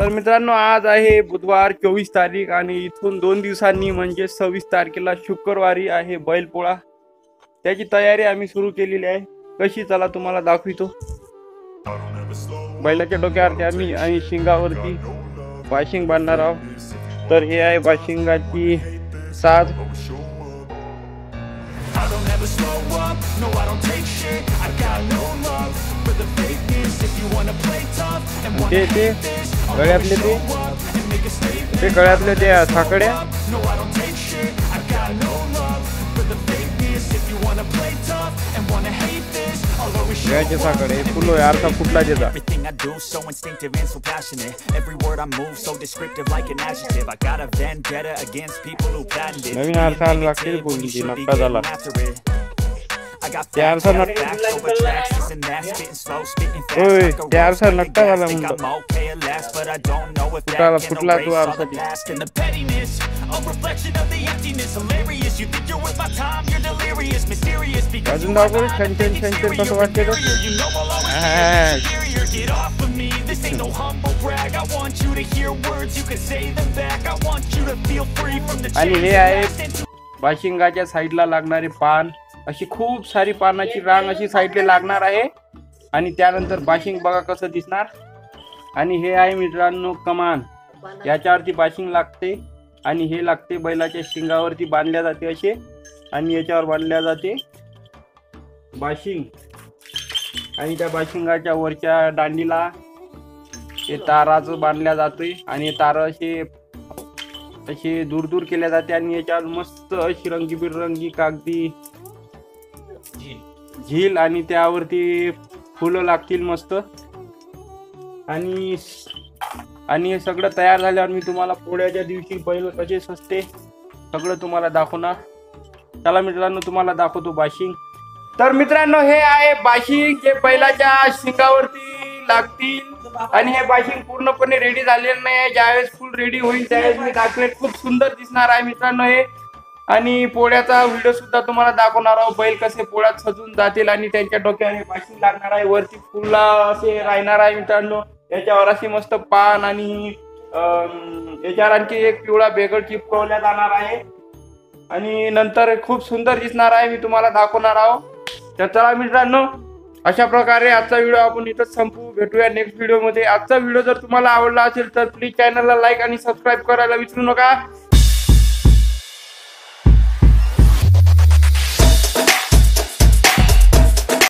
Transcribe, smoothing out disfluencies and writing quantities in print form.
तर मित्रांनो आज आहे बुधवार 24 तारीख आणि इथून 2 दिवसांनी म्हणजे 26 तारखेला शुक्रवारी आहे बैलपोळा। त्याची तयारी आम्ही सुरू केलेली आहे। कशी चला तुम्हाला दाखवितो। बैलाच्या डोक्यावरती आम्ही आणि शिंगावरती बाशिंग बांधणार आहोत। तर हे आहे बाशिंगाची साज। ते गळ्यातले ते गळ्यातले ते साकड्या गळ्याचे साकडे फुलो यारचा फुटला त्याचा नवीन आरसा लागते बोलली नक्का झाला त्या आरसा नक्का झाला म्हणतो फुटला तो आरसा अजून दाखव छान छान छान छान कसं वाटते आणि हे आहे बाशिंगाच्या साईडला लागणारे पान। अशी खूप सारी पानाची रांग अशी साईडला लागणार आहे आणि त्यानंतर बाशिंग बघा कसं दिसणार। आणि हे आहे मित्रांनो कमान, याच्यावरती बाशिंग लागते आणि हे लागते बैलाच्या शिंगावरती बांधल्या जाते असे आणि याच्यावर बांधल्या जाते बाशिंग। आणि त्या बाशिंगाच्या वरच्या दांडीला हे ताराचं बांधल्या जाते आणि तार असे दूर दूर केल्या जाते आणि याच्यावर मस्त अशी रंगीबिरंगी कागदी झील आणि त्यावरती फुलं लागतील मस्त। आणि हे सगळं तयार झाल्यावर मी तुम्हाला पोळ्याच्या दिवशी बैल कसे सजते सगळं तुम्हाला दाखवणार। चला मित्रांनो तुम्हाला दाखवतो बाशिंग। तर मित्रांनो हे आहे बाशिंग जे बैलाच्या शिंगावरती लागतील आणि हे बाशिंग पूर्णपणे रेडी झालेलं नाही आहे। ज्यावेळेस फुल रेडी होईल त्यावेळेस मी दाखवेल, खूप सुंदर दिसणार आहे मित्रांनो हे। आणि पोळ्याचा व्हिडिओ सुद्धा तुम्हाला दाखवणार आहोत, बैल कसे पोळ्यात सजून जातील आणि त्यांच्या डोक्यावर हे बाशिंग लागणार आहे। वरती फुला असे राहणार आहे मित्रांनो, याच्यावर अशी मस्त पान आणि याच्यावर आणखी एक पिवळा बेगड चिपकवल्या जाणार आहे आणि नंतर खूप सुंदर दिसणार आहे, मी तुम्हाला दाखवणार आहोत। तर चला मित्रांनो अशा प्रकारे आजचा व्हिडिओ आपण इथंच संपवू, भेटूया नेक्स्ट व्हिडिओ मध्ये। आजचा व्हिडिओ जर तुम्हाला आवडला असेल तर प्लीज चॅनलला लाईक आणि सबस्क्राईब करायला विसरू नका।